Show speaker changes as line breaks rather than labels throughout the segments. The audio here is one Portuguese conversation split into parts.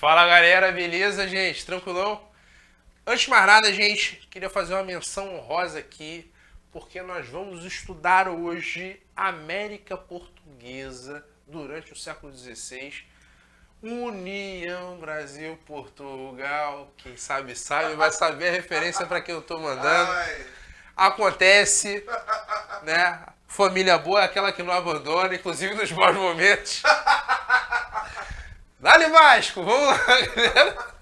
Fala galera, beleza, gente? Tranquilão? Antes de mais nada, gente, queria fazer uma menção honrosa aqui, porque nós vamos estudar hoje América Portuguesa durante o século XVI. União Brasil-Portugal. Quem sabe, vai saber a referência para quem eu tô mandando. Acontece, né? Família boa é aquela que não abandona, inclusive nos bons momentos. Dale Vasco, vamos lá, galera.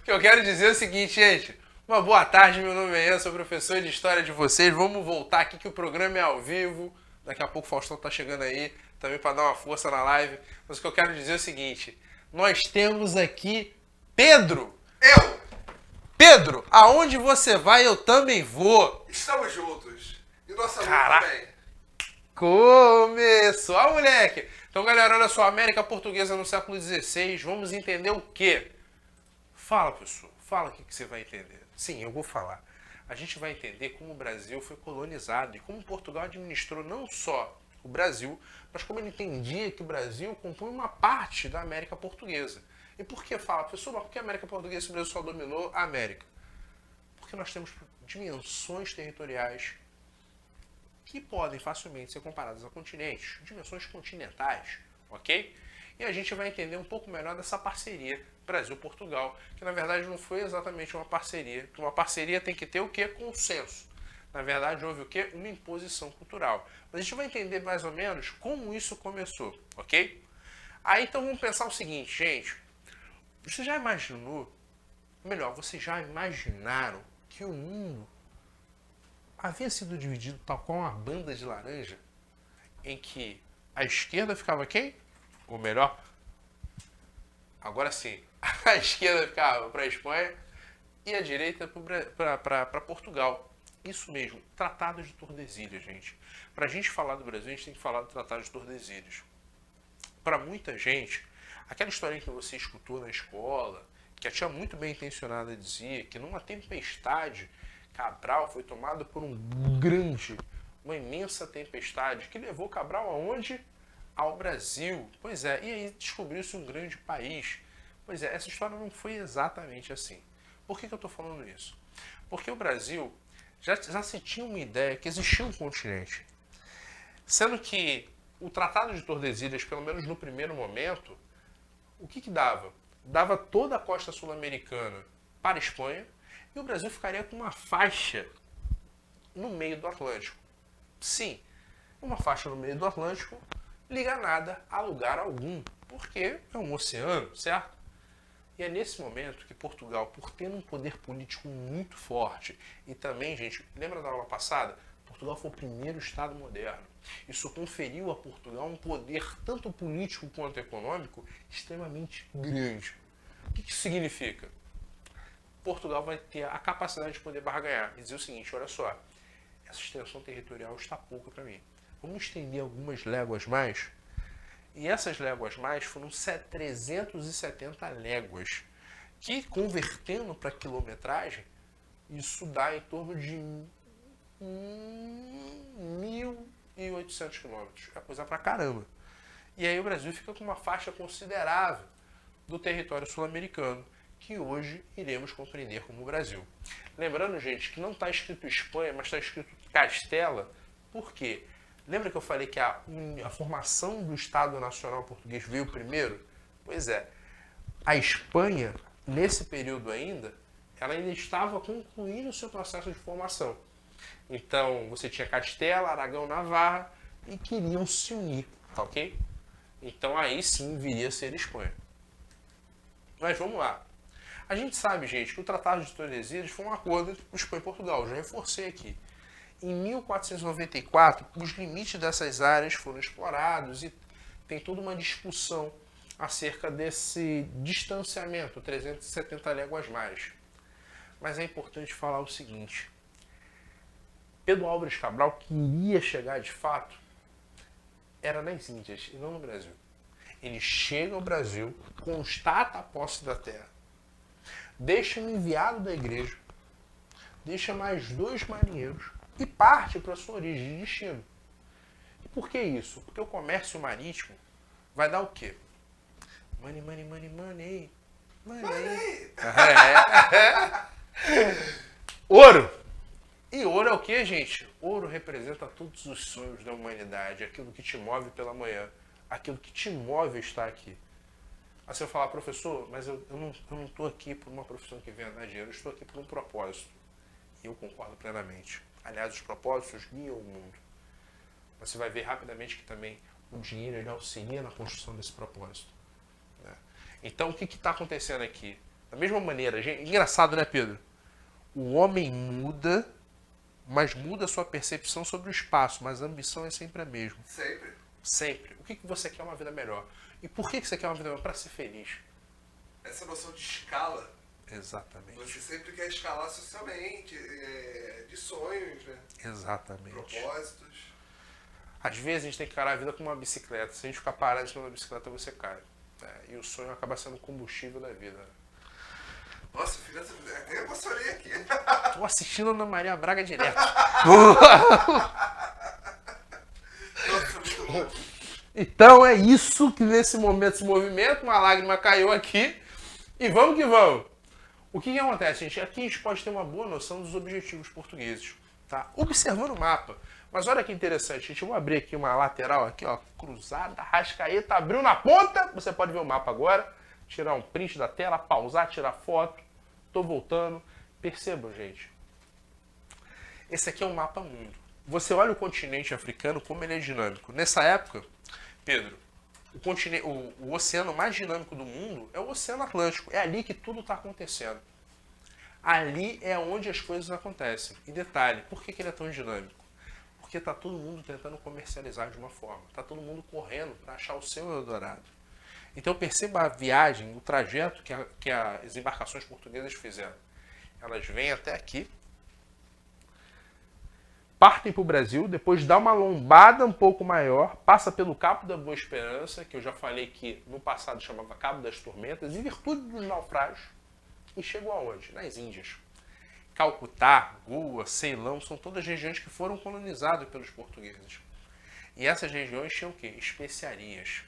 O que eu quero dizer é o seguinte, gente. Uma boa tarde, meu nome é Ian, sou professor de História de vocês. Vamos voltar aqui que o programa é ao vivo. Daqui a pouco o Faustão tá chegando aí, também para dar uma força na live. Mas o que eu quero dizer é o seguinte. Nós temos aqui Pedro.
Eu!
Pedro, aonde você vai, eu também vou.
Estamos juntos. E nossa luta
Caraca.
também.
Começou, moleque. Então, galera, olha só, América Portuguesa no século XVI, vamos entender o quê? Fala, pessoal, fala o que você vai entender. Sim, eu vou falar. A gente vai entender como o Brasil foi colonizado e como Portugal administrou não só o Brasil, mas como ele entendia que o Brasil compõe uma parte da América Portuguesa. E por que fala, pessoal, mas por que a América Portuguesa e o Brasil só dominou a América? Porque nós temos dimensões territoriais que podem facilmente ser comparadas a continentes, dimensões continentais, ok? E a gente vai entender um pouco melhor dessa parceria Brasil-Portugal, que na verdade não foi exatamente uma parceria, porque uma parceria tem que ter o quê? Consenso. Na verdade houve o quê? Uma imposição cultural. Mas a gente vai entender mais ou menos como isso começou, ok? Aí então vamos pensar o seguinte, gente, você já imaginou, melhor, vocês já imaginaram que o mundo havia sido dividido tal qual uma banda de laranja, em que a esquerda ficava quem? Ou melhor, agora sim, a esquerda ficava para a Espanha e a direita para Portugal. Isso mesmo, Tratado de Tordesilhas, gente. Para a gente falar do Brasil, a gente tem que falar do Tratado de Tordesilhas. Para muita gente, aquela historinha que você escutou na escola, que a tia muito bem intencionada dizia que numa tempestade Cabral foi tomado por uma imensa tempestade que levou Cabral aonde? Ao Brasil. Pois é, e aí descobriu-se um grande país. Pois é, essa história não foi exatamente assim. Por que eu estou falando isso? Porque o Brasil já se tinha uma ideia que existia um continente. Sendo que o Tratado de Tordesilhas, pelo menos no primeiro momento, o que dava? Dava toda a costa sul-americana para a Espanha, e o Brasil ficaria com uma faixa no meio do Atlântico. Sim, uma faixa no meio do Atlântico liga nada a lugar algum, porque é um oceano, certo? E é nesse momento que Portugal, por ter um poder político muito forte, e também, gente, lembra da aula passada? Portugal foi o primeiro Estado moderno. Isso conferiu a Portugal um poder tanto político quanto econômico extremamente grande. O que isso significa? Portugal vai ter a capacidade de poder barganhar e dizer o seguinte, olha só, essa extensão territorial está pouca para mim. Vamos estender algumas léguas mais? E essas léguas mais foram 370 léguas, que convertendo para quilometragem, isso dá em torno de 1.800 quilômetros. É coisa pra caramba. E aí o Brasil fica com uma faixa considerável do território sul-americano, que hoje iremos compreender como o Brasil. Lembrando, gente, que não está escrito Espanha, mas está escrito Castela. Por quê? Lembra que eu falei que a formação do Estado Nacional Português veio primeiro? Pois é. A Espanha, nesse período ainda, ela ainda estava concluindo o seu processo de formação. Então, você tinha Castela, Aragão, Navarra e queriam se unir, tá ok? Então, aí sim viria a ser Espanha. Mas vamos lá. A gente sabe, gente, que o Tratado de Tordesilhas foi um acordo entre Espanha e Portugal. Já reforcei aqui. Em 1494, os limites dessas áreas foram explorados e tem toda uma discussão acerca desse distanciamento, 370 léguas mais. Mas é importante falar o seguinte. Pedro Álvares Cabral queria chegar de fato, era nas Índias e não no Brasil. Ele chega ao Brasil, constata a posse da terra, deixa um enviado da igreja, deixa mais 2 marinheiros e parte para a sua origem de destino. E por que isso? Porque o comércio marítimo vai dar o quê? Money, money, money, money.
Money.
Ouro. E ouro é o que, gente? Ouro representa todos os sonhos da humanidade, aquilo que te move pela manhã, aquilo que te move a estar aqui. Aí você vai falar, professor, mas eu não estou aqui por uma profissão que venha dar dinheiro, eu estou aqui por um propósito. E eu concordo plenamente. Aliás, os propósitos guiam o mundo. Você vai ver rapidamente que também o dinheiro ele auxilia na construção desse propósito. Né? Então, o que está acontecendo aqui? Da mesma maneira, gente, engraçado, né, Pedro? O homem muda, mas muda a sua percepção sobre o espaço, mas a ambição é sempre a mesma.
Sempre.
Sempre. O que você quer é uma vida melhor. E por que você quer uma vida melhor? Para ser feliz.
Essa noção de escala.
Exatamente.
Você sempre quer escalar socialmente, de sonhos, né?
Exatamente.
Propósitos.
Às vezes a gente tem que encarar a vida como uma bicicleta. Se a gente ficar parado em cima da bicicleta, você cai. E o sonho acaba sendo o combustível da vida.
Nossa, filha, até emocionei aqui.
Tô assistindo Ana Maria Braga direto.
Nossa, muito bom.
Então é isso que nesse momento, esse movimento, uma lágrima caiu aqui. E vamos que vamos. O que acontece, gente? Aqui a gente pode ter uma boa noção dos objetivos portugueses. Tá? Observando o mapa. Mas olha que interessante, gente. Eu vou abrir aqui uma lateral, aqui, ó, cruzada, Arrascaeta, abriu na ponta. Você pode ver o mapa agora. Tirar um print da tela, pausar, tirar foto. Tô voltando. Percebam, gente. Esse aqui é o mapa mundo. Você olha o continente africano, como ele é dinâmico. Nessa época, Pedro, o oceano mais dinâmico do mundo é o Oceano Atlântico. É ali que tudo está acontecendo. Ali é onde as coisas acontecem. E detalhe, por que ele é tão dinâmico? Porque está todo mundo tentando comercializar de uma forma. Está todo mundo correndo para achar o seu Eldorado. Então perceba a viagem, o trajeto que as embarcações portuguesas fizeram. Elas vêm até aqui, partem para o Brasil, depois dá uma lombada um pouco maior, passa pelo Cabo da Boa Esperança, que eu já falei que no passado chamava Cabo das Tormentas, em virtude dos naufrágios, e chegou aonde? Nas Índias. Calcutá, Goa, Ceilão, são todas regiões que foram colonizadas pelos portugueses. E essas regiões tinham o quê? Especiarias.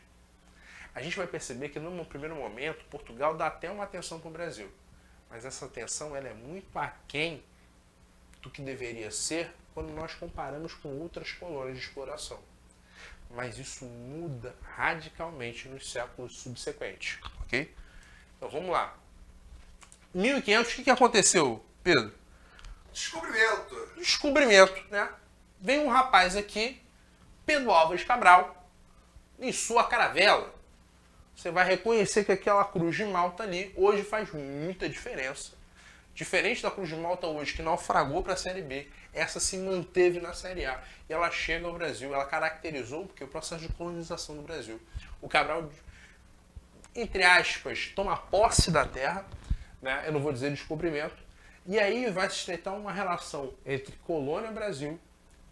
A gente vai perceber que num primeiro momento, Portugal dá até uma atenção para o Brasil. Mas essa atenção ela é muito aquém do que deveria ser quando nós comparamos com outras colônias de exploração. Mas isso muda radicalmente nos séculos subsequentes, ok? Então vamos lá. 1500, o que aconteceu, Pedro?
Descobrimento.
Descobrimento, né? Vem um rapaz aqui, Pedro Álvares Cabral, em sua caravela. Você vai reconhecer que aquela cruz de Malta ali hoje faz muita diferença. Diferente da cruz de Malta hoje, que naufragou para a Série B, essa se manteve na Série A. E ela chega ao Brasil, ela caracterizou porque o processo de colonização do Brasil. O Cabral, entre aspas, toma posse da terra, né? Eu não vou dizer descobrimento, e aí vai se estreitar uma relação entre colônia Brasil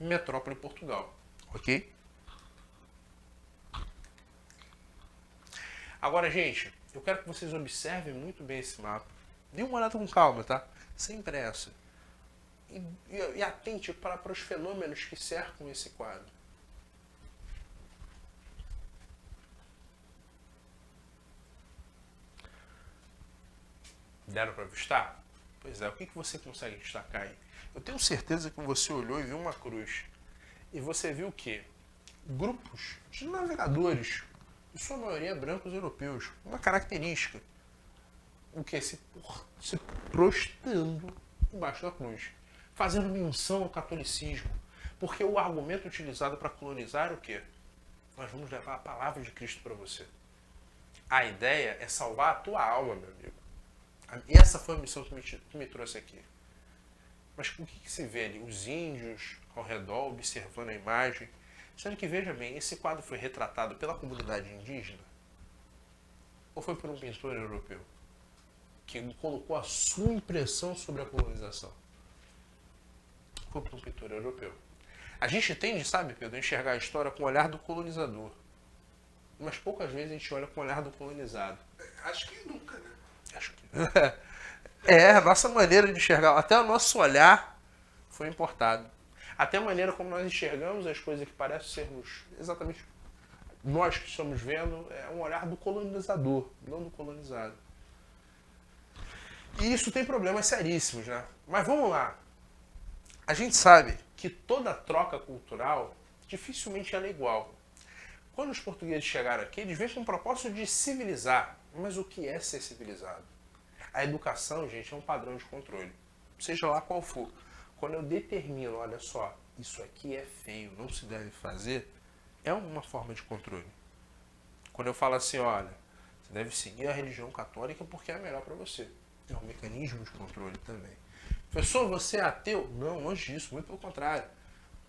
e metrópole Portugal. Ok? Agora, gente, eu quero que vocês observem muito bem esse mapa. Dê uma olhada com calma, tá? Sem pressa. E atente para os fenômenos que cercam esse quadro. Deram para avistar? Pois é, o que você consegue destacar aí? Eu tenho certeza que você olhou e viu uma cruz. E você viu o quê? Grupos de navegadores, em sua maioria brancos europeus. Uma característica. O que? Se prostrando embaixo da cruz. Fazendo menção ao catolicismo. Porque o argumento utilizado para colonizar é o quê? Nós vamos levar a palavra de Cristo para você. A ideia é salvar a tua alma, meu amigo. E essa foi a missão que me trouxe aqui. Mas o que se vê ali? Os índios ao redor observando a imagem. Sendo que, veja bem, esse quadro foi retratado pela comunidade indígena? Ou foi por um pintor europeu? Que colocou a sua impressão sobre a colonização? Foi por um pintor europeu. A gente tende, sabe, Pedro, a enxergar a história com o olhar do colonizador. Mas poucas vezes a gente olha com o olhar do colonizado.
Acho que nunca, né?
Acho que... É, a nossa maneira de enxergar, até o nosso olhar foi importado. Até a maneira como nós enxergamos as coisas que parecem sermos exatamente nós que estamos vendo é um olhar do colonizador, não do colonizado. E isso tem problemas seríssimos, né? Mas vamos lá. A gente sabe que toda troca cultural dificilmente ela é igual. Quando os portugueses chegaram aqui, eles vêm com o propósito de civilizar. Mas o que é ser civilizado? A educação, gente, é um padrão de controle. Seja lá qual for. Quando eu determino, olha só, isso aqui é feio, não se deve fazer, é uma forma de controle. Quando eu falo assim, olha, você deve seguir a religião católica porque é a melhor para você. É um mecanismo de controle também. Professor, você é ateu? Não, longe disso, muito pelo contrário.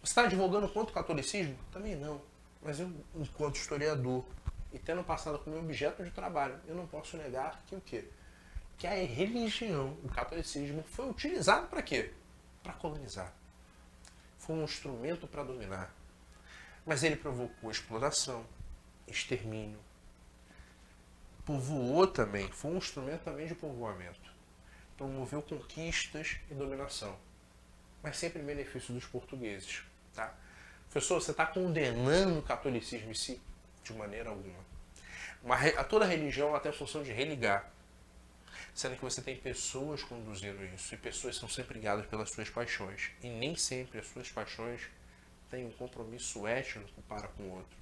Você está advogando contra o catolicismo? Também não. Mas eu, enquanto historiador, e tendo passado como objeto de trabalho, eu não posso negar que o quê? Que a religião, o catolicismo, foi utilizado para quê? Para colonizar. Foi um instrumento para dominar. Mas ele provocou exploração, extermínio. Povoou também, foi um instrumento também de povoamento. Promoveu conquistas e dominação. Mas sempre em benefício dos portugueses. Tá? Professor, você está condenando o catolicismo em si? De maneira alguma. Toda religião ela tem a função de religar. Sendo que você tem pessoas conduzindo isso. E pessoas são sempre guiadas pelas suas paixões. E nem sempre as suas paixões têm um compromisso étnico para com o outro.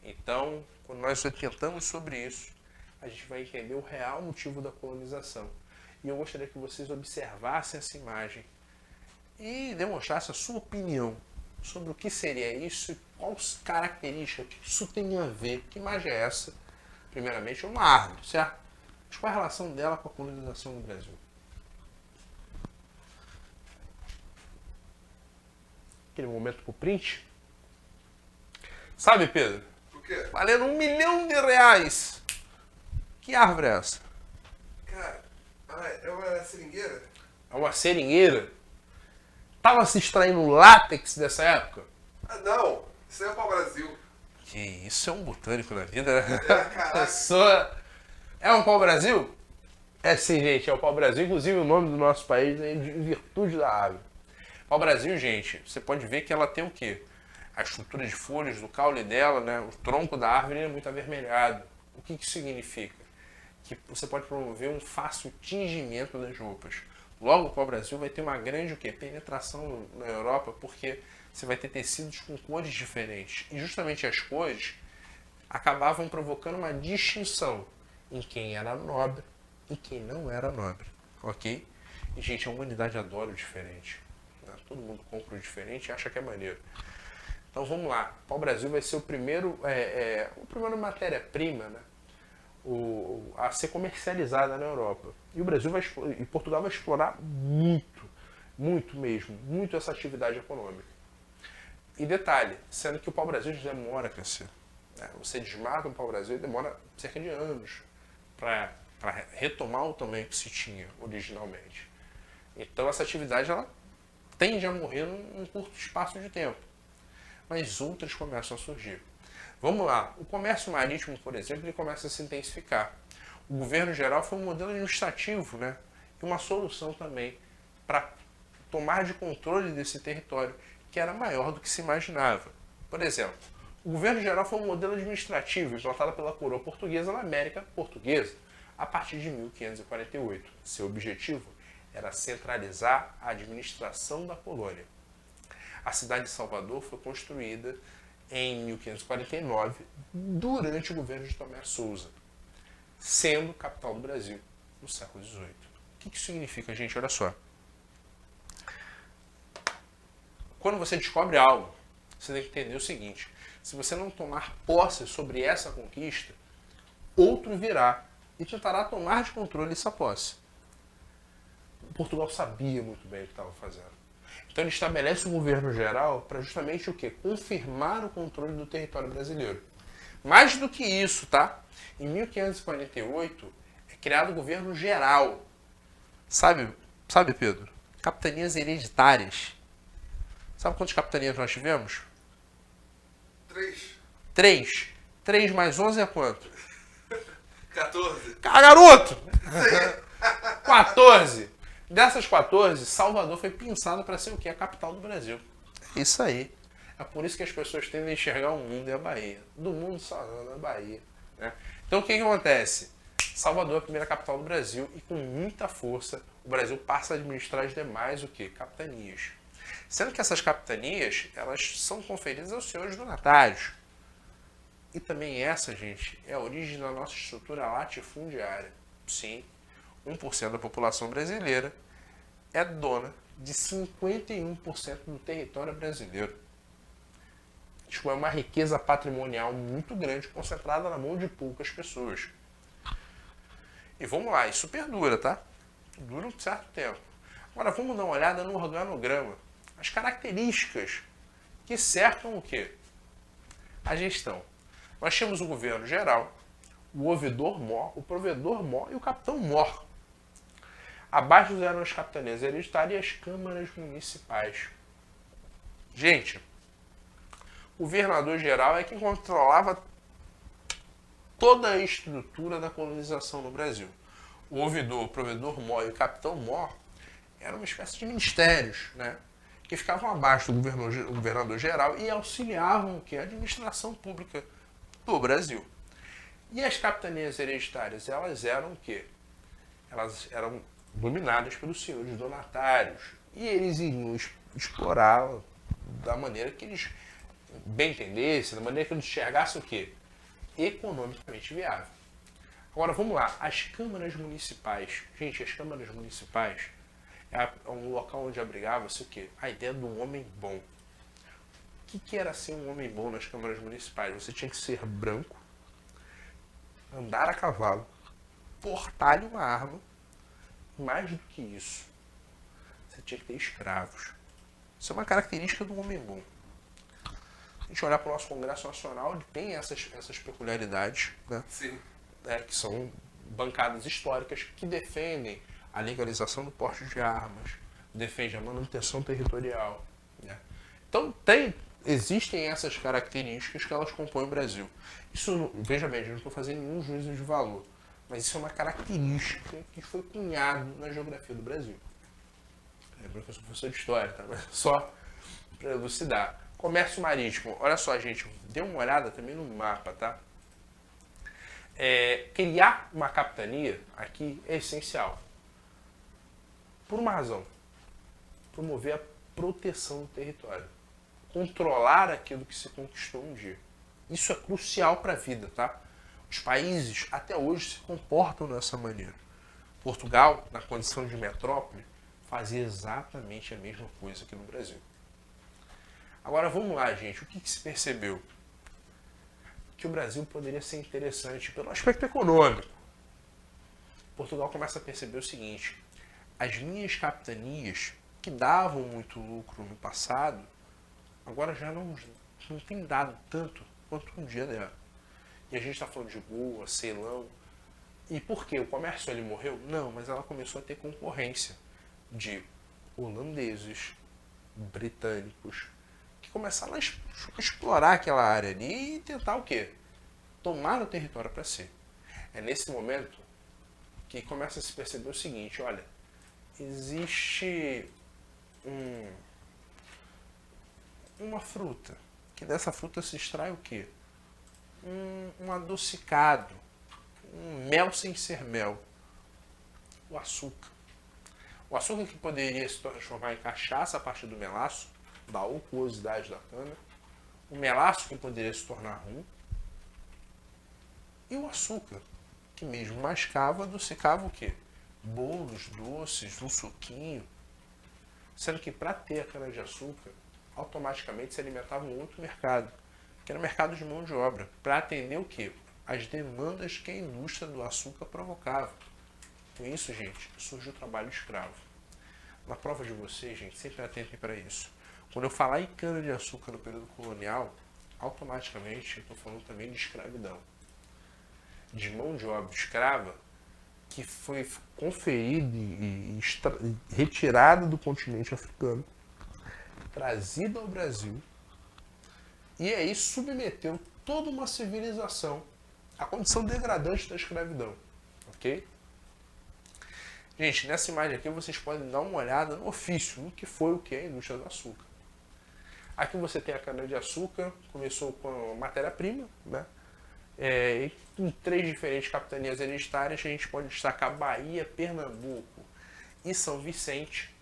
Então, quando nós tentamos sobre isso, a gente vai entender o real motivo da colonização. E eu gostaria que vocês observassem essa imagem e demonstrassem a sua opinião sobre o que seria isso e quais características que isso tem a ver. Que imagem é essa? Primeiramente, é uma árvore, certo? Mas qual a relação dela com a colonização no Brasil? Aquele momento pro print. Sabe, Pedro?
O quê?
Valendo R$1 milhão. Que árvore é essa?
Cara, é uma seringueira?
É uma seringueira? Tava se extraindo látex dessa época?
Ah, não. Isso aí é pau-brasil.
Que isso é um botânico na vida, né?
Caraca.
É um pau-brasil? É sim, gente, é o pau-brasil. Inclusive o nome do nosso país é em virtude da árvore. Pau-brasil, gente, você pode ver que ela tem o quê? A estrutura de folhas do caule dela, né? O tronco da árvore é muito avermelhado. O que isso significa? Que você pode promover um fácil tingimento das roupas. Logo, o pau-brasil vai ter uma grande o quê? Penetração na Europa, porque você vai ter tecidos com cores diferentes. E justamente as cores acabavam provocando uma distinção em quem era nobre e quem não era nobre. Ok? E, gente, a humanidade adora o diferente. Né? Todo mundo compra o diferente e acha que é maneiro. Então vamos lá. O pau-brasil vai ser o primeiro matéria-prima, né? A ser comercializada na Europa. E o Brasil e Portugal vai explorar muito mesmo, muito essa atividade econômica. E detalhe, sendo que o pau-brasil demora a crescer. Né? Você desmata o pau-brasil e demora cerca de anos para retomar o tamanho que se tinha originalmente. Então essa atividade ela tende a morrer num curto espaço de tempo. Mas outras começam a surgir. Vamos lá, o comércio marítimo, por exemplo, ele começa a se intensificar. O governo geral foi um modelo administrativo, né? E uma solução também para tomar de controle desse território, que era maior do que se imaginava. Por exemplo, o governo geral foi um modelo administrativo implantado pela coroa portuguesa na América Portuguesa, a partir de 1548. Seu objetivo era centralizar a administração da colônia. A cidade de Salvador foi construída em 1549, durante o governo de Tomé Souza, sendo capital do Brasil no século XVIII. O que isso significa, gente? Olha só. Quando você descobre algo, você tem que entender o seguinte: se você não tomar posse sobre essa conquista, outro virá e tentará tomar de controle essa posse. Portugal sabia muito bem o que estava fazendo. Então ele estabelece um governo geral para justamente o quê? Confirmar o controle do território brasileiro. Mais do que isso, tá? Em 1548 é criado o governo geral. Sabe, Pedro? Capitanias hereditárias. Sabe quantas capitanias nós tivemos?
3.
3 mais 11 é quanto?
14.
Garoto! 14. Dessas 14, Salvador foi pensado para ser o quê? A capital do Brasil. É isso aí. É por isso que as pessoas tendem a enxergar o mundo e a Bahia. Do mundo só anda a Bahia. Né? Então o que acontece? Salvador é a primeira capital do Brasil e com muita força o Brasil passa a administrar as demais o quê? Capitanias. Sendo que essas capitanias elas são conferidas aos senhores donatários. E também essa, gente, é a origem da nossa estrutura latifundiária. Sim, 1% da população brasileira é dona de 51% do território brasileiro. Isso é uma riqueza patrimonial muito grande concentrada na mão de poucas pessoas. E vamos lá, isso perdura, tá? Dura um certo tempo. Agora vamos dar uma olhada no organograma. As características que cercam o quê? A gestão. Nós temos o governo geral, o ouvidor-mor, o provedor-mor e o capitão-mor. Abaixo eram as capitanias hereditárias e as câmaras municipais. Gente, o governador-geral é quem controlava toda a estrutura da colonização no Brasil. O ouvidor, o provedor-mor e o capitão-mor eram uma espécie de ministérios, né? Que ficavam abaixo do governador-geral e auxiliavam a administração pública do Brasil. E as capitanias hereditárias, elas eram o quê? Elas eram dominadas pelos senhores donatários. E eles iriam explorá-la da maneira que eles bem entendessem, da maneira que eles enxergassem o quê? Economicamente viável. Agora vamos lá, as câmaras municipais. Gente, as câmaras municipais é um local onde abrigava-se o quê? A ideia do homem bom. O que era ser um homem bom nas câmaras municipais? Você tinha que ser branco, andar a cavalo, portar-lhe uma arma. Mais do que isso, você tinha que ter escravos. Isso é uma característica do homem bom. A gente olhar para o nosso Congresso Nacional, tem essas peculiaridades, né?
Sim.
Que são bancadas históricas que defendem a legalização do porte de armas, defendem a manutenção territorial. Né? Então, existem essas características que elas compõem o Brasil. Isso, veja bem, eu não estou fazendo nenhum juízo de valor, mas isso é uma característica que foi cunhado na geografia do Brasil. Lembra que eu sou professor de história, tá? Mas só para elucidar. Comércio marítimo. Olha só, gente, dê uma olhada também no mapa, tá? Criar uma capitania aqui é essencial. Por uma razão. Promover a proteção do território. Controlar aquilo que se conquistou um dia. Isso é crucial para a vida, tá? Os países até hoje se comportam dessa maneira. Portugal, na condição de metrópole, fazia exatamente a mesma coisa aqui no Brasil. Agora vamos lá, gente. O que se percebeu? Que o Brasil poderia ser interessante pelo aspecto econômico. Portugal começa a perceber o seguinte: as minhas capitanias, que davam muito lucro no passado, agora já não tem dado tanto quanto um dia deram. E a gente está falando de Goa, Ceilão. E por quê? O comércio ali morreu? Não, mas ela começou a ter concorrência de holandeses, britânicos, que começaram a explorar aquela área ali e tentar o quê? Tomar o território para si. É nesse momento que começa a se perceber o seguinte: olha, existe uma fruta, que dessa fruta se extrai o quê? Um adocicado, um mel sem ser mel, o açúcar. O açúcar que poderia se transformar em cachaça a partir do melaço, da aquosidade da cana, o melaço que poderia se tornar rum, e o açúcar, que mesmo mascava, adocicava o quê? Bolos, doces, um suquinho. Sendo que para ter a cana-de-açúcar, automaticamente se alimentava um outro mercado, que era o mercado de mão de obra, para atender o quê? As demandas que a indústria do açúcar provocava. Com isso, gente, surgiu o trabalho escravo. Na prova de vocês, gente, sempre atentem para isso. Quando eu falar em cana-de-açúcar no período colonial, automaticamente eu estou falando também de escravidão. De mão de obra escrava que foi conferida e retirada do continente africano, trazida ao Brasil, e aí submeteu toda uma civilização à condição degradante da escravidão. Ok? Gente, nessa imagem aqui vocês podem dar uma olhada no ofício, no que foi o que é a indústria do açúcar. Aqui você tem a cana-de-açúcar, começou com a matéria-prima, né? E com 3 diferentes capitanias hereditárias, a gente pode destacar Bahia, Pernambuco e São Vicente.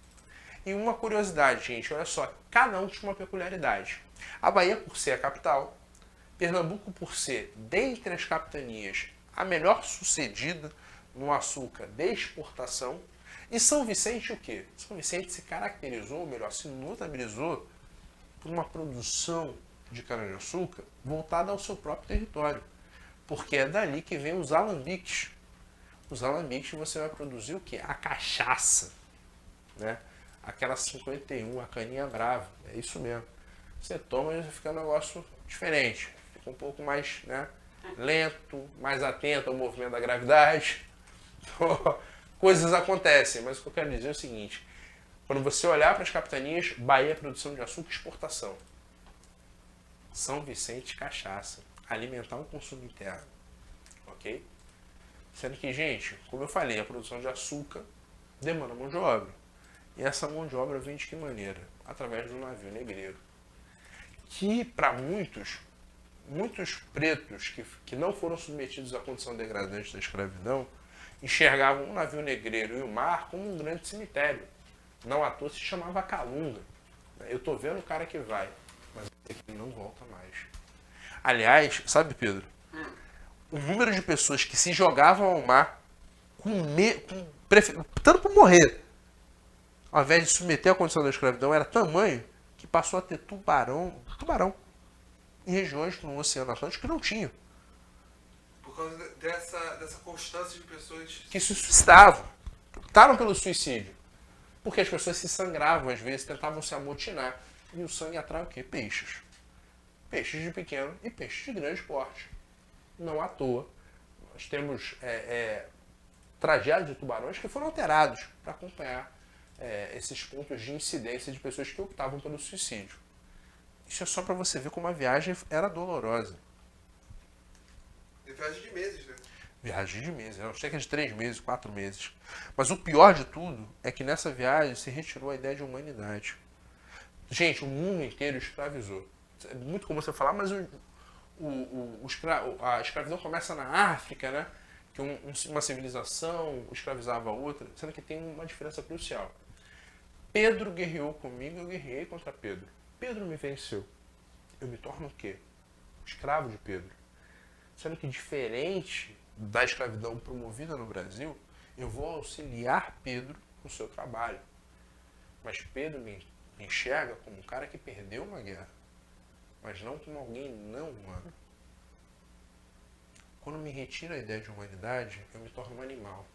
E uma curiosidade, gente, olha só, cada um tinha uma peculiaridade. A Bahia, por ser a capital, Pernambuco, por ser, dentre as capitanias, a melhor sucedida no açúcar de exportação, e São Vicente o quê? São Vicente se caracterizou, ou melhor, se notabilizou por uma produção de cana-de-açúcar voltada ao seu próprio território. Porque é dali que vem os alambiques. Os alambiques você vai produzir o quê? A cachaça, né? Aquela 51, a caninha brava, é isso mesmo. Você toma e fica um negócio diferente, fica um pouco mais, né, lento, mais atento ao movimento da gravidade. Coisas acontecem, mas o que eu quero dizer é o seguinte: quando você olhar para as capitanias, Bahia é produção de açúcar e exportação. São Vicente, cachaça, alimentar um consumo interno, ok? Sendo que, gente, como eu falei, a produção de açúcar demanda mão de obra. E essa mão de obra vem de que maneira? Através do navio negreiro. Que para muitos pretos que não foram submetidos à condição degradante da escravidão, enxergavam o navio negreiro e o mar como um grande cemitério. Não à toa se chamava Calunga. Eu tô vendo o cara que vai, mas ele não volta mais. Aliás, sabe, Pedro? O número de pessoas que se jogavam ao mar tanto por morrer, ao invés de submeter à condição da escravidão, era tamanho que passou a ter tubarão em regiões no Oceano Atlântico que não tinham.
Por causa dessa constância de pessoas
Que se suicidavam. Optaram pelo suicídio. Porque as pessoas se sangravam, às vezes, tentavam se amotinar. E o sangue atrai o quê? Peixes. Peixes de pequeno e peixes de grande porte. Não à toa. Nós temos tragédias de tubarões que foram alterados para acompanhar esses pontos de incidência de pessoas que optavam pelo suicídio. Isso é só para você ver como a viagem era dolorosa.
É viagem de meses, né?
Viagem de meses, cerca de 3 meses, 4 meses. Mas o pior de tudo é que nessa viagem se retirou a ideia de humanidade. Gente, o mundo inteiro escravizou. É muito comum você falar, mas a escravidão começa na África, né? Que uma civilização escravizava a outra, sendo que tem uma diferença crucial. Pedro guerreou comigo, eu guerreei contra Pedro. Pedro me venceu. Eu me torno o quê? Escravo de Pedro. Sendo que, diferente da escravidão promovida no Brasil, eu vou auxiliar Pedro no seu trabalho. Mas Pedro me enxerga como um cara que perdeu uma guerra, mas não como alguém não humano. Quando me retira a ideia de humanidade, eu me torno um animal.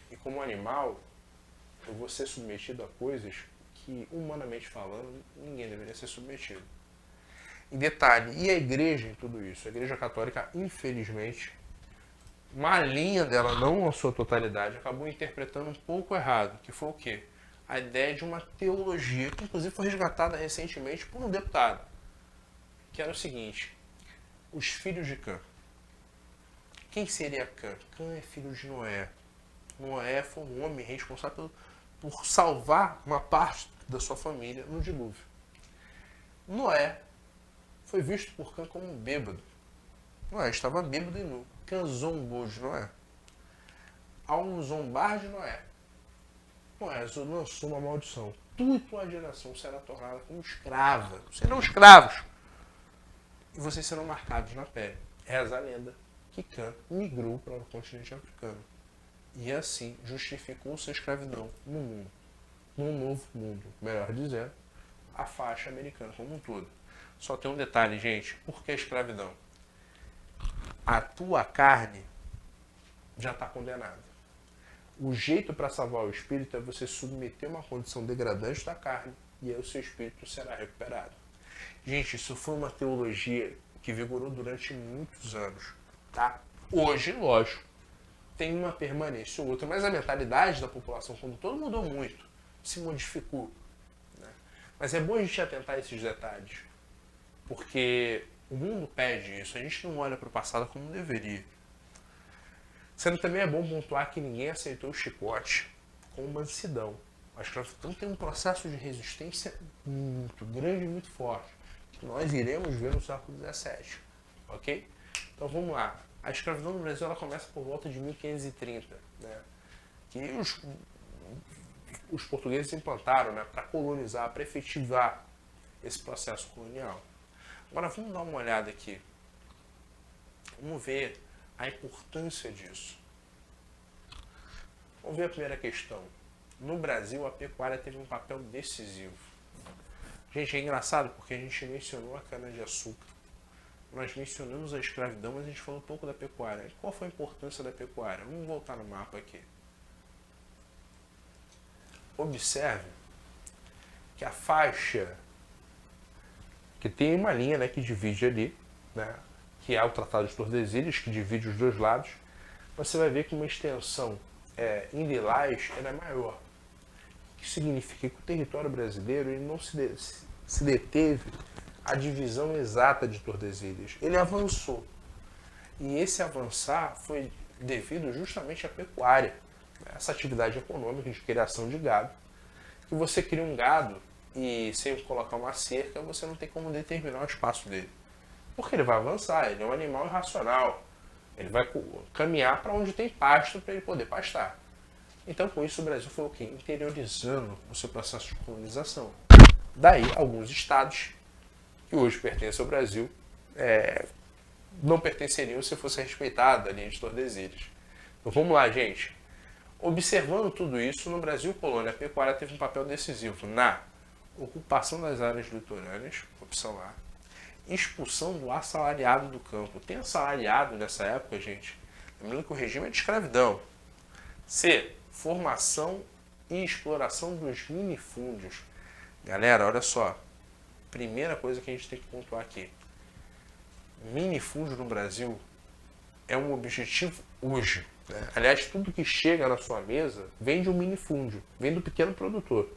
E como animal, eu vou ser submetido a coisas que, humanamente falando, ninguém deveria ser submetido. Em detalhe, e a igreja em tudo isso? A igreja católica, infelizmente, uma linha dela, não a sua totalidade, acabou interpretando um pouco errado, que foi o quê? A ideia de uma teologia, que inclusive foi resgatada recentemente por um deputado, que era o seguinte: os filhos de Cã. Quem seria Cã? Cã é filho de Noé. Noé foi um homem responsável por salvar uma parte da sua família no dilúvio. Noé foi visto por Cã como um bêbado. Noé estava bêbado e nu. Cã zombou de Noé. Ao zombar de Noé, Noé lançou uma maldição. Tu e tua geração será tornada como escrava. Serão escravos. E vocês serão marcados na pele. Reza a lenda que Cã migrou para o continente africano. E assim justificou sua escravidão no mundo. Num novo mundo, melhor dizendo, a faixa americana como um todo. Só tem um detalhe, gente. Por que a escravidão? A tua carne já está condenada. O jeito para salvar o espírito é você submeter uma condição degradante da carne e aí o seu espírito será recuperado. Gente, isso foi uma teologia que vigorou durante muitos anos, tá? Hoje, lógico, tem uma permanência ou outra, mas a mentalidade da população como todo mudou muito, se modificou, né? Mas é bom a gente atentar a esses detalhes, porque o mundo pede isso, a gente não olha para o passado como deveria. Sendo também é bom pontuar que ninguém aceitou o chicote com mansidão. A escravidão tem um processo de resistência muito grande e muito forte, que nós iremos ver no século XVII, ok? Então vamos lá. A escravidão no Brasil ela começa por volta de 1530, né? Que os portugueses implantaram, né, para colonizar, para efetivar esse processo colonial. Agora vamos dar uma olhada aqui. Vamos ver a importância disso. Vamos ver a primeira questão. No Brasil, a pecuária teve um papel decisivo. Gente, é engraçado porque a gente mencionou a cana-de-açúcar. Nós mencionamos a escravidão, mas a gente falou um pouco da pecuária. Qual foi a importância da pecuária? Vamos voltar no mapa aqui. Observe que a faixa, que tem uma linha, né, que divide ali, né, que é o Tratado de Tordesilhas, que divide os dois lados, você vai ver que uma extensão em lilás ela é maior. O que significa que o território brasileiro ele não se deteve à divisão exata de Tordesilhas. Ele avançou. E esse avançar foi devido justamente à pecuária, essa atividade econômica de criação de gado. Que você cria um gado e sem colocar uma cerca, você não tem como determinar o espaço dele. Porque ele vai avançar, ele é um animal irracional. Ele vai caminhar para onde tem pasto para ele poder pastar. Então, com isso, o Brasil foi o quê? Interiorizando o seu processo de colonização. Daí, alguns estados que hoje pertencem ao Brasil não pertenceriam se fosse respeitada a linha de Tordesilhas. Então, vamos lá, gente. Observando tudo isso, no Brasil colônia, a pecuária teve um papel decisivo na ocupação das áreas litorâneas, opção A, expulsão do assalariado do campo. Tem assalariado nessa época, gente? Lembrando que o regime é de escravidão. C. Formação e exploração dos minifúndios. Galera, olha só. Primeira coisa que a gente tem que pontuar aqui. Minifúndio no Brasil é um objetivo hoje. Né? Aliás, tudo que chega na sua mesa vem de um minifúndio. Vem do pequeno produtor.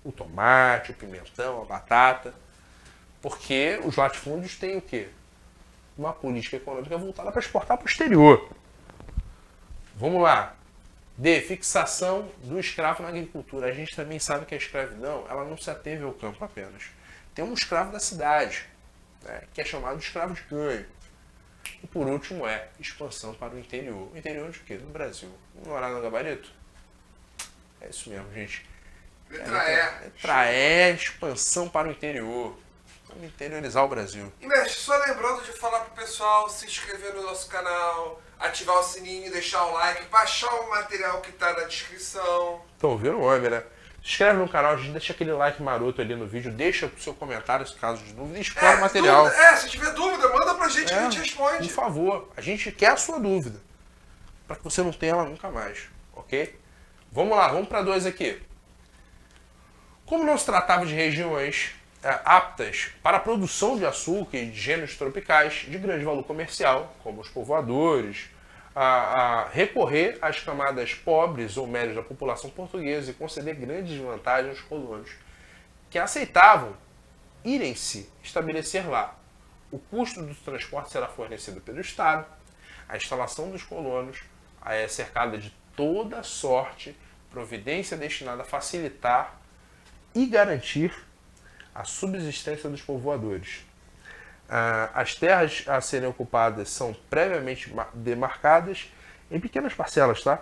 O tomate, o pimentão, a batata. Porque os latifúndios têm o quê? Uma política econômica voltada para exportar para o exterior. Vamos lá. D. Fixação do escravo na agricultura. A gente também sabe que a escravidão ela não se ateve ao campo apenas. Tem um escravo da cidade, né, que é chamado de escravo de ganho. E por último expansão para o interior. O interior de quê? Do Brasil. Vamos morar no gabarito? É isso mesmo, gente. Letra E, expansão para o interior. Vamos interiorizar o Brasil.
E mestre, só lembrando de falar pro pessoal se inscrever no nosso canal, ativar o sininho, deixar o like, baixar o material que tá na descrição.
Estão ouvindo o homem, né? Se inscreve no canal, deixa aquele like maroto ali no vídeo, deixa o seu comentário se caso de dúvida e explora o material.
Se tiver dúvida, manda pra gente que a gente responde.
Por favor, a gente quer a sua dúvida. Para que você não tenha ela nunca mais, ok? Vamos lá, vamos para 2 aqui. Como não se tratava de regiões aptas para a produção de açúcar e de gêneros tropicais de grande valor comercial, como os povoadores, a recorrer às camadas pobres ou médias da população portuguesa e conceder grandes vantagens aos colonos, que aceitavam irem-se estabelecer lá. O custo do transporte será fornecido pelo Estado, a instalação dos colonos é cercada de toda sorte, providência destinada a facilitar e garantir a subsistência dos povoadores. As terras a serem ocupadas são previamente demarcadas em pequenas parcelas, tá?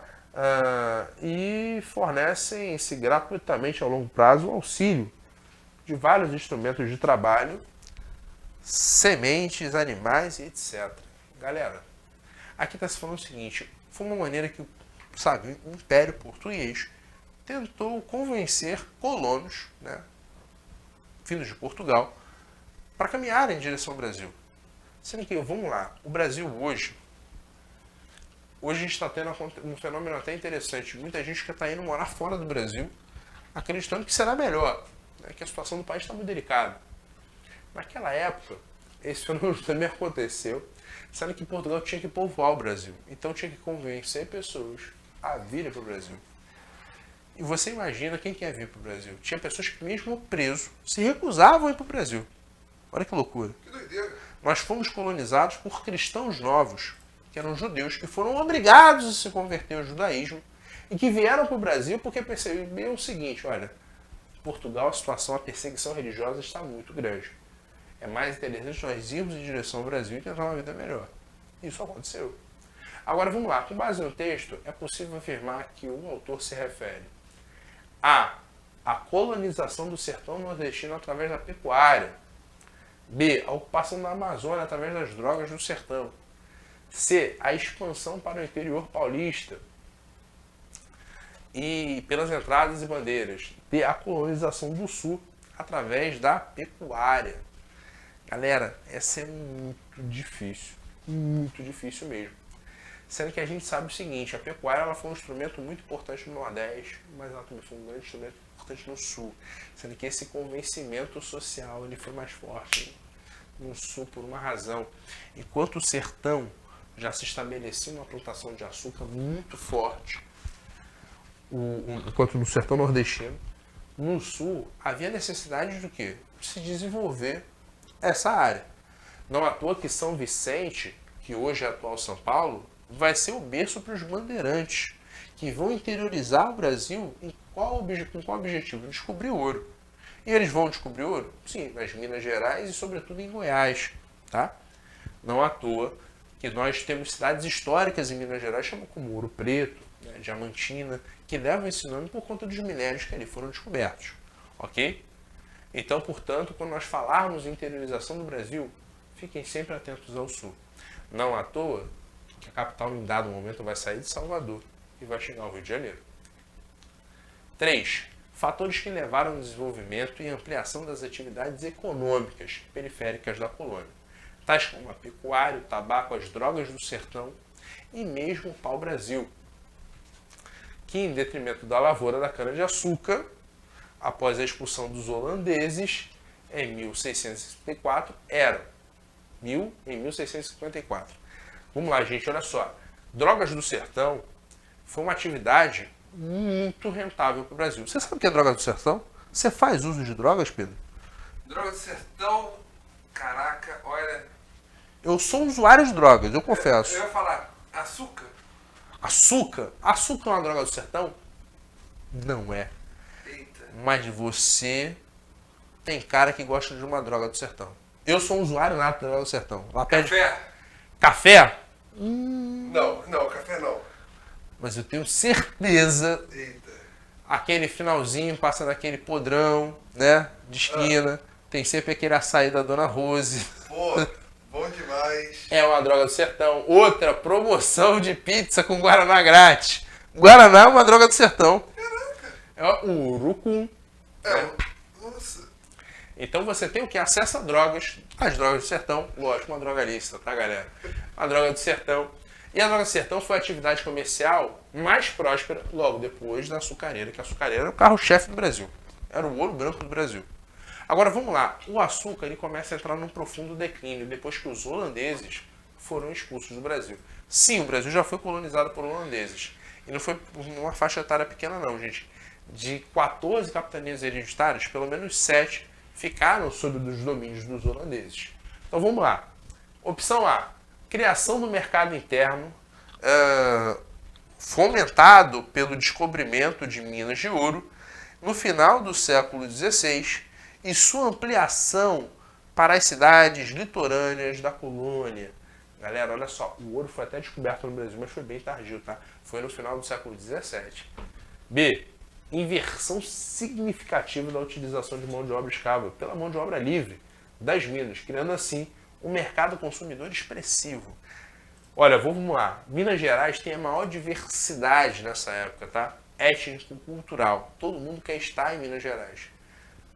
E fornecem-se gratuitamente ao longo prazo o auxílio de vários instrumentos de trabalho, sementes, animais e etc. Galera, aqui está se falando o seguinte, foi uma maneira que, sabe, o Império Português tentou convencer colonos, né, vindos de Portugal, para caminharem em direção ao Brasil. Sendo que, vamos lá, o Brasil hoje a gente está tendo um fenômeno até interessante. Muita gente que está indo morar fora do Brasil, acreditando que será melhor, né, que a situação do país está muito delicada. Naquela época, esse fenômeno também aconteceu, sendo que Portugal tinha que povoar o Brasil. Então tinha que convencer pessoas a virem para o Brasil. E você imagina quem quer vir para o Brasil. Tinha pessoas que mesmo presos se recusavam a ir para o Brasil. Olha que loucura.
Que doideira.
Nós fomos colonizados por cristãos novos, que eram judeus, que foram obrigados a se converter ao judaísmo e que vieram para o Brasil porque perceberam o seguinte, olha, Portugal, a situação, a perseguição religiosa está muito grande. É mais interessante nós irmos em direção ao Brasil e tentar uma vida melhor. Isso aconteceu. Agora vamos lá, com base no texto, é possível afirmar que o autor se refere a colonização do sertão nordestino através da pecuária. B. A ocupação da Amazônia através das drogas do sertão. C. A expansão para o interior paulista e pelas entradas e bandeiras. D. A colonização do sul através da pecuária. Galera, essa é muito difícil mesmo. Sendo que a gente sabe o seguinte, a pecuária ela foi um instrumento muito importante no Nordeste, mas ela também foi um grande instrumento importante no Sul. Sendo que esse convencimento social ele foi mais forte no Sul por uma razão. Enquanto o sertão já se estabelecia uma plantação de açúcar muito forte, enquanto no sertão nordestino, no Sul havia necessidade do quê? De se desenvolver essa área. Não à toa que São Vicente, que hoje é atual São Paulo, vai ser o berço para os bandeirantes, que vão interiorizar o Brasil com qual objetivo? Descobrir ouro. E eles vão descobrir ouro? Sim, nas Minas Gerais e sobretudo em Goiás. Tá? Não à toa que nós temos cidades históricas em Minas Gerais, chamam como Ouro Preto, né, Diamantina, que levam esse nome por conta dos minérios que ali foram descobertos. Ok? Então, portanto, quando nós falarmos em interiorização do Brasil, fiquem sempre atentos ao Sul. Não à toa que a capital em dado momento vai sair de Salvador e vai chegar ao Rio de Janeiro. 3. Fatores que levaram ao desenvolvimento e ampliação das atividades econômicas periféricas da colônia, tais como a pecuária, o tabaco, as drogas do sertão e mesmo o pau-brasil, que em detrimento da lavoura da cana-de-açúcar, após a expulsão dos holandeses em 1654, eram em 1654. Vamos lá, gente, olha só. Drogas do sertão foi uma atividade muito rentável para o Brasil. Você sabe o que é droga do sertão? Você faz uso de drogas, Pedro?
Droga do sertão, caraca, olha...
Eu sou usuário de drogas, eu confesso.
Eu ia falar, açúcar?
Açúcar? Açúcar é uma droga do sertão? Não é.
Eita.
Mas você tem cara que gosta de uma droga do sertão. Eu sou um usuário nato da droga do sertão. Lá pede...
Café?
Café?
Não, café não.
Mas eu tenho certeza,
Eita.
aquele finalzinho passa naquele podrão, né, de esquina, tem sempre aquele açaí da Dona Rose.
Pô, bom demais.
É uma droga do sertão. Outra, promoção de pizza com Guaraná grátis. Guaraná é uma droga do sertão.
Caraca.
É o urucum.
Nossa.
Então você tem o que? Acesso a drogas. As drogas do sertão, lógico, uma droga lícita, tá, galera? A droga do sertão. E a droga do sertão foi a atividade comercial mais próspera logo depois da açucareira, que a açucareira era o carro-chefe do Brasil. Era o ouro branco do Brasil. Agora vamos lá, o açúcar ele começa a entrar num profundo declínio depois que os holandeses foram expulsos do Brasil. Sim, o Brasil já foi colonizado por holandeses. E não foi por uma faixa etária pequena não, gente. De 14 capitanias hereditárias, pelo menos 7 ficaram sob os domínios dos holandeses. Então vamos lá. Opção A. Criação do mercado interno fomentado pelo descobrimento de minas de ouro no final do século XVI e sua ampliação para as cidades litorâneas da colônia. Galera, olha só, o ouro foi até descoberto no Brasil, mas foi bem tardio, tá? Foi no final do século XVII. B. Inversão significativa da utilização de mão de obra escrava pela mão de obra livre das minas, criando assim um mercado consumidor expressivo. Olha, vamos lá. Minas Gerais tem a maior diversidade nessa época, tá? Étnico-cultural. Todo mundo quer estar em Minas Gerais.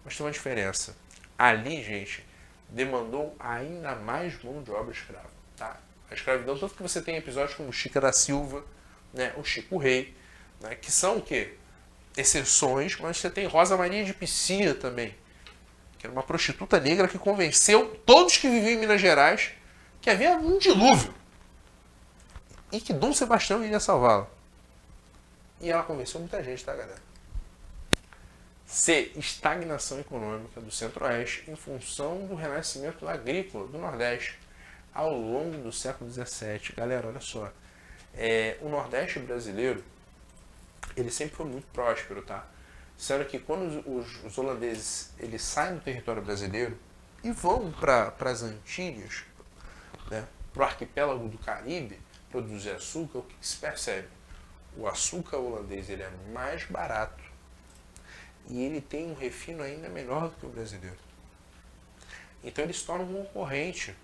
Mas tem uma diferença. Ali, gente, demandou ainda mais mão de obra escrava, tá? A escravidão, tanto que você tem episódios como o Chica da Silva, né, o Chico Rei, né, que são o quê? Exceções, mas você tem Rosa Maria de Piscia também, que era uma prostituta negra que convenceu todos que viviam em Minas Gerais que havia um dilúvio e que Dom Sebastião iria salvá-la. E ela convenceu muita gente, tá, galera? C. Estagnação econômica do Centro-Oeste em função do renascimento agrícola do Nordeste ao longo do século XVII. Galera, olha só. O Nordeste brasileiro ele sempre foi muito próspero, tá? Sendo que quando os holandeses eles saem do território brasileiro e vão para as Antilhas, né, para o arquipélago do Caribe, produzir açúcar, o que se percebe? O açúcar holandês ele é mais barato e ele tem um refino ainda melhor do que o brasileiro. Então ele se torna um concorrente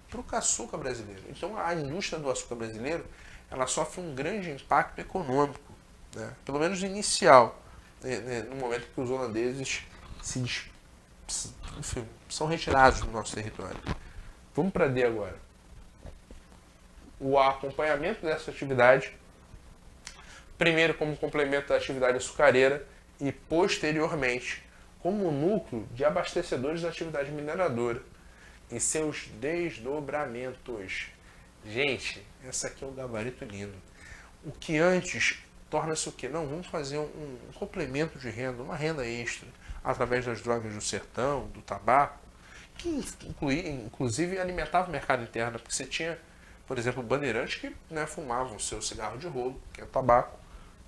para o açúcar brasileiro. Então a indústria do açúcar brasileiro ela sofre um grande impacto econômico, né? Pelo menos inicial, né? No momento que os holandeses enfim, são retirados do nosso território. Vamos para D agora. O acompanhamento dessa atividade, primeiro como complemento da atividade açucareira e posteriormente como núcleo de abastecedores da atividade mineradora e seus desdobramentos. Gente, essa aqui é um gabarito lindo. O que antes torna-se o quê? Não, vamos fazer um complemento de renda, uma renda extra, através das drogas do sertão, do tabaco, que inclusive alimentava o mercado interno, porque você tinha, por exemplo, bandeirantes que, né, fumavam o seu cigarro de rolo, que é o tabaco,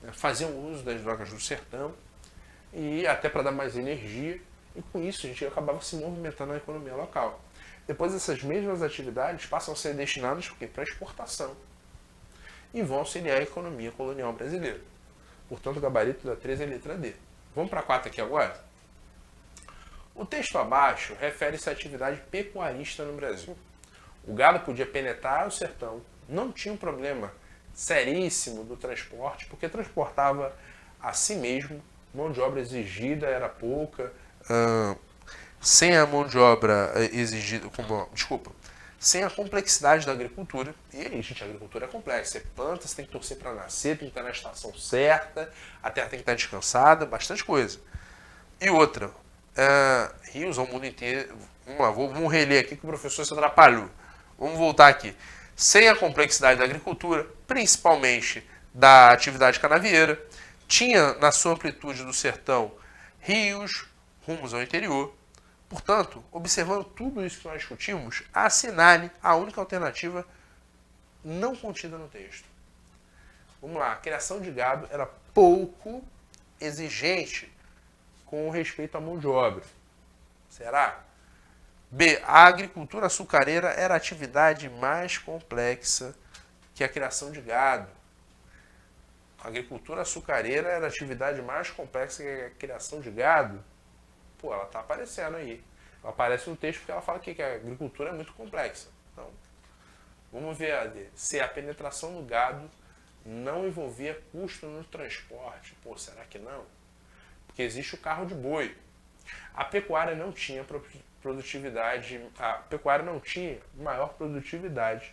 né, faziam uso das drogas do sertão, e até para dar mais energia, e com isso a gente acabava se movimentando na economia local. Depois essas mesmas atividades passam a ser destinadas para exportação e vão auxiliar a economia colonial brasileira. Portanto, o gabarito da 3 é a letra D. Vamos para a 4 aqui agora? O texto abaixo refere-se à atividade pecuarista no Brasil. O gado podia penetrar o sertão, não tinha um problema seríssimo do transporte, porque transportava a si mesmo, mão de obra exigida era pouca, sem a mão de obra exigida, sem a complexidade da agricultura. E aí, gente, a agricultura é complexa. Você planta, você tem que torcer para nascer, tem que estar na estação certa, a terra tem que estar descansada, bastante coisa. E outra, rios ao mundo inteiro. Vamos reler aqui que o professor se atrapalhou. Vamos voltar aqui. Sem a complexidade da agricultura, principalmente da atividade canavieira, tinha na sua amplitude do sertão rios rumos ao interior. Portanto, observando tudo isso que nós discutimos, assinale a única alternativa não contida no texto. Vamos lá, a criação de gado era pouco exigente com respeito à mão de obra. Será? B. A agricultura açucareira era a atividade mais complexa que a criação de gado. A agricultura açucareira era a atividade mais complexa que a criação de gado. Pô, ela está aparecendo aí. Ela aparece no texto porque ela fala que a agricultura é muito complexa. Então, vamos ver a D. Se a penetração do gado não envolvia custo no transporte. Pô, será que não? Porque existe o carro de boi. A pecuária não tinha produtividade, a pecuária não tinha maior produtividade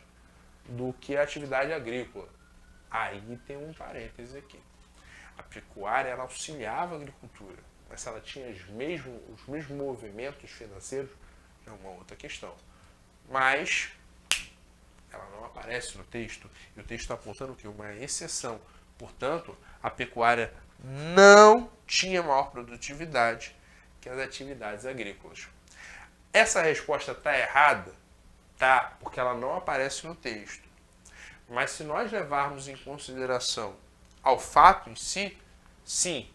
do que a atividade agrícola. Aí tem um parêntese aqui. A pecuária ela auxiliava a agricultura, mas se ela tinha os mesmos movimentos financeiros, é uma outra questão. Mas ela não aparece no texto, e o texto está apontando que uma exceção. Portanto, a pecuária não tinha maior produtividade que as atividades agrícolas. Essa resposta está errada? Tá, porque ela não aparece no texto. Mas se nós levarmos em consideração ao fato em si, sim,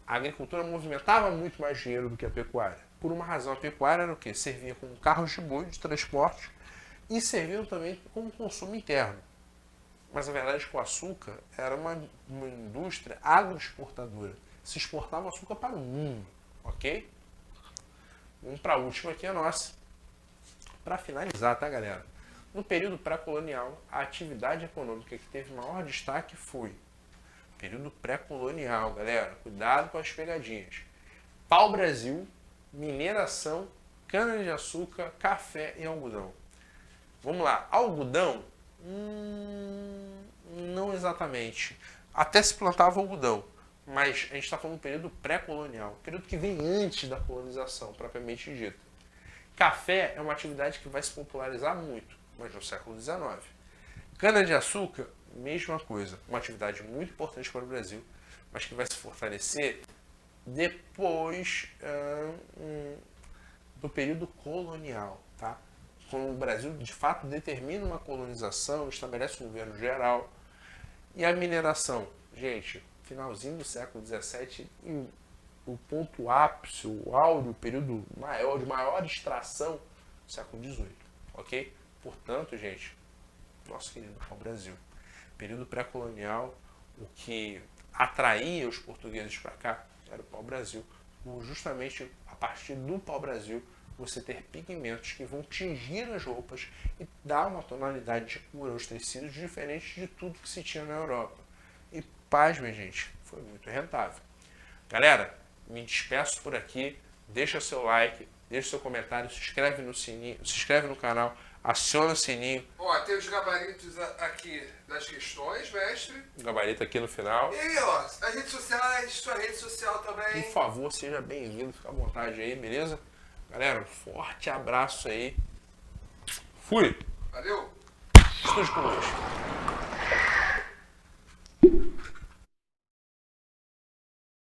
a agricultura movimentava muito mais dinheiro do que a pecuária. Por uma razão, a pecuária era o quê? Servia como carros de boi de transporte e serviam também como consumo interno. Mas a verdade é que o açúcar era uma indústria agroexportadora. Se exportava açúcar para o mundo, ok? Vamos para a última aqui, a nossa. Para finalizar, tá, galera? No período pré-colonial, a atividade econômica que teve maior destaque foi período pré-colonial, galera. Cuidado com as pegadinhas. Pau-brasil, mineração, cana-de-açúcar, café e algodão. Vamos lá. Algodão? Não exatamente. Até se plantava algodão, mas a gente está falando do período pré-colonial, período que vem antes da colonização, propriamente dita. Café é uma atividade que vai se popularizar muito, mas no século XIX. Cana-de-açúcar, mesma coisa, uma atividade muito importante para o Brasil, mas que vai se fortalecer depois do período colonial, tá? Quando o Brasil de fato determina uma colonização, estabelece um governo geral. E a mineração, gente, finalzinho do século XVII, o ponto ápice, o áureo, o período maior, de maior extração, século XVIII, ok? Portanto, gente, nosso querido pau-brasil, período pré-colonial, o que atraía os portugueses para cá era o pau-brasil. Justamente a partir do pau-brasil você ter pigmentos que vão tingir as roupas e dar uma tonalidade de cor aos tecidos diferente de tudo que se tinha na Europa. E pasmem, gente, foi muito rentável. Galera, me despeço por aqui, deixa seu like, deixa seu comentário, se inscreve no sininho, se inscreve no canal, aciona o sininho.
Ó, tem os gabaritos aqui das questões, mestre.
O gabarito aqui no final.
E aí, ó, as redes sociais, sua rede social também.
Por favor, seja bem-vindo, fica à vontade aí, beleza? Galera, um forte abraço aí. Fui!
Valeu!
Estúdio conosco.